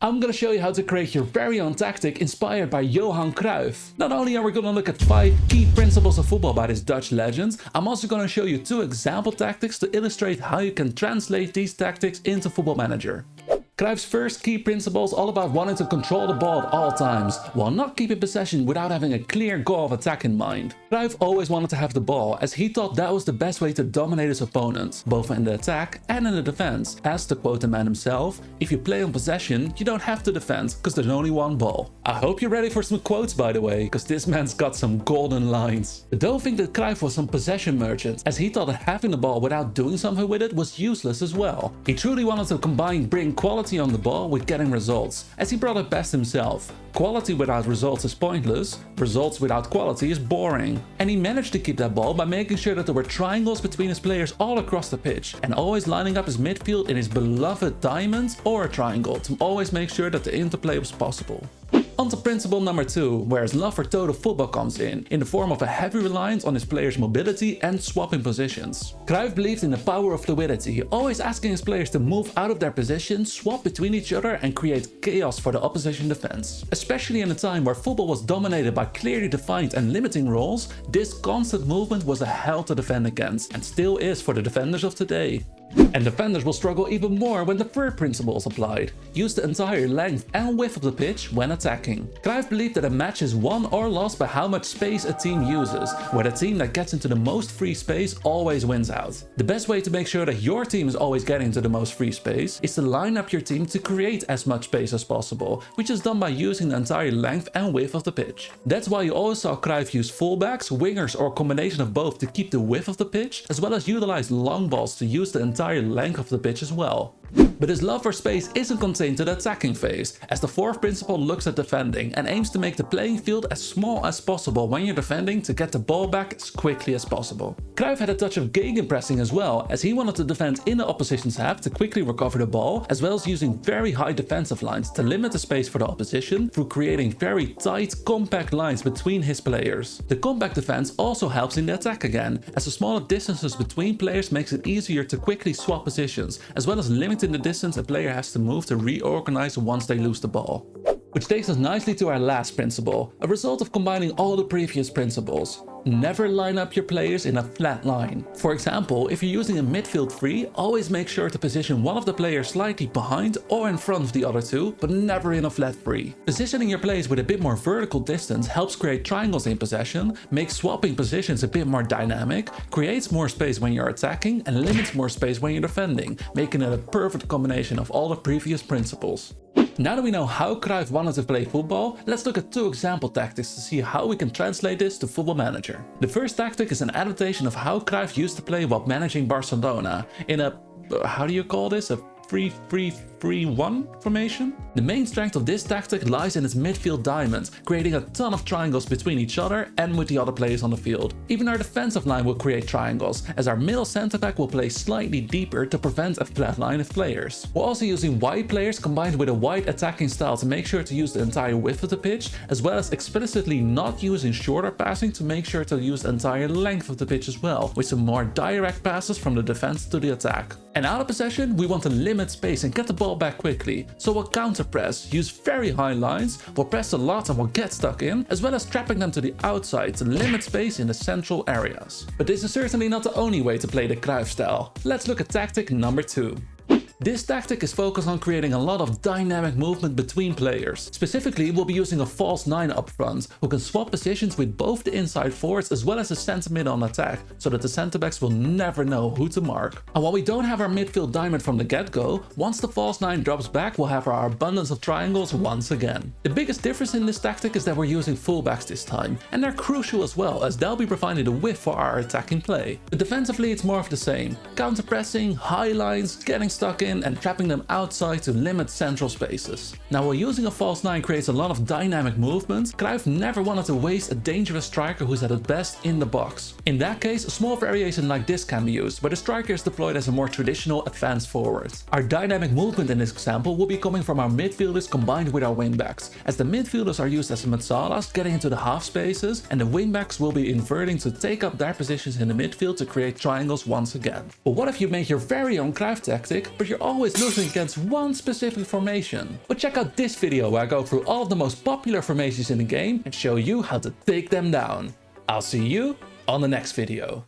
I'm gonna show you how to create your very own tactic inspired by Johan Cruyff. Not only are we gonna look at 5 key principles of football by this Dutch legend, I'm also gonna show you 2 example tactics to illustrate how you can translate these tactics into Football Manager. Cruyff's first key principle is all about wanting to control the ball at all times, while not keeping possession without having a clear goal of attack in mind. Cruyff always wanted to have the ball, as he thought that was the best way to dominate his opponents, both in the attack and in the defense, as to quote the man himself, "If you play on possession, you don't have to defend, cause there's only one ball." I hope you're ready for some quotes, by the way, cause this man's got some golden lines. But don't think that Cruyff was some possession merchant, as he thought that having the ball without doing something with it was useless as well. He truly wanted to combine bring quality on the ball with getting results, as he brought it best himself. Quality without results is pointless, results without quality is boring. And he managed to keep that ball by making sure that there were triangles between his players all across the pitch, and always lining up his midfield in his beloved diamond or a triangle to always make sure that the interplay was possible. On to principle number 2, where his love for total football comes in the form of a heavy reliance on his players' mobility and swapping positions. Cruyff believed in the power of fluidity, always asking his players to move out of their position, swap between each other and create chaos for the opposition defense. Especially in a time where football was dominated by clearly defined and limiting roles, this constant movement was a hell to defend against, and still is for the defenders of today. And defenders will struggle even more when the third principle is applied. Use the entire length and width of the pitch when attacking. Cruyff believed that a match is won or lost by how much space a team uses, where the team that gets into the most free space always wins out. The best way to make sure that your team is always getting into the most free space is to line up your team to create as much space as possible, which is done by using the entire length and width of the pitch. That's why you always saw Cruyff use fullbacks, wingers or a combination of both to keep the width of the pitch, as well as utilize long balls to use the entire length of the pitch as well. But his love for space isn't contained to the attacking phase, as the fourth principle looks at defending and aims to make the playing field as small as possible when you're defending to get the ball back as quickly as possible. Cruyff had a touch of gegenpressing as well, as he wanted to defend in the opposition's half to quickly recover the ball, as well as using very high defensive lines to limit the space for the opposition through creating very tight, compact lines between his players. The compact defense also helps in the attack again, as the smaller distances between players makes it easier to quickly swap positions, as well as limiting the distance a player has to move to reorganize once they lose the ball. Which takes us nicely to our last principle, a result of combining all the previous principles. Never line up your players in a flat line. For example, if you're using a midfield three, always make sure to position one of the players slightly behind or in front of the other two, but never in a flat three. Positioning your players with a bit more vertical distance helps create triangles in possession, makes swapping positions a bit more dynamic, creates more space when you're attacking, and limits more space when you're defending, making it a perfect combination of all the previous principles. Now that we know how Cruyff wanted to play football, let's look at 2 example tactics to see how we can translate this to Football Manager. The first tactic is an adaptation of how Cruyff used to play while managing Barcelona in a, how do you call this, a 3-3-3-1 formation? The main strength of this tactic lies in its midfield diamond, creating a ton of triangles between each other and with the other players on the field. Even our defensive line will create triangles, as our middle centre back will play slightly deeper to prevent a flat line of players. We're also using wide players combined with a wide attacking style to make sure to use the entire width of the pitch, as well as explicitly not using shorter passing to make sure to use the entire length of the pitch as well, with some more direct passes from the defense to the attack. And out of possession, we want to limit space and get the ball back quickly, so we'll counter press, use very high lines, we'll press a lot and we'll get stuck in, as well as trapping them to the outside to limit space in the central areas. But this is certainly not the only way to play the Cruyff style. Let's look at tactic number 2. This tactic is focused on creating a lot of dynamic movement between players. Specifically, we'll be using a false 9 up front, who can swap positions with both the inside forwards as well as the centre mid on attack, so that the centre backs will never know who to mark. And while we don't have our midfield diamond from the get-go, once the false 9 drops back, we'll have our abundance of triangles once again. The biggest difference in this tactic is that we're using fullbacks this time, and they're crucial as well, as they'll be providing the width for our attacking play. But defensively, it's more of the same. Counter pressing, high lines, getting stuck in, and trapping them outside to limit central spaces. Now, while using a false 9 creates a lot of dynamic movement, Cruyff never wanted to waste a dangerous striker who's at its best in the box. In that case, a small variation like this can be used, where the striker is deployed as a more traditional advanced forward. Our dynamic movement in this example will be coming from our midfielders combined with our wingbacks, as the midfielders are used as Metsalas getting into the half spaces, and the wingbacks will be inverting to take up their positions in the midfield to create triangles once again. But what if you make your very own Cruyff tactic, but you're you're always losing against one specific formation. But check out this video where I go through all of the most popular formations in the game and show you how to take them down. I'll see you on the next video.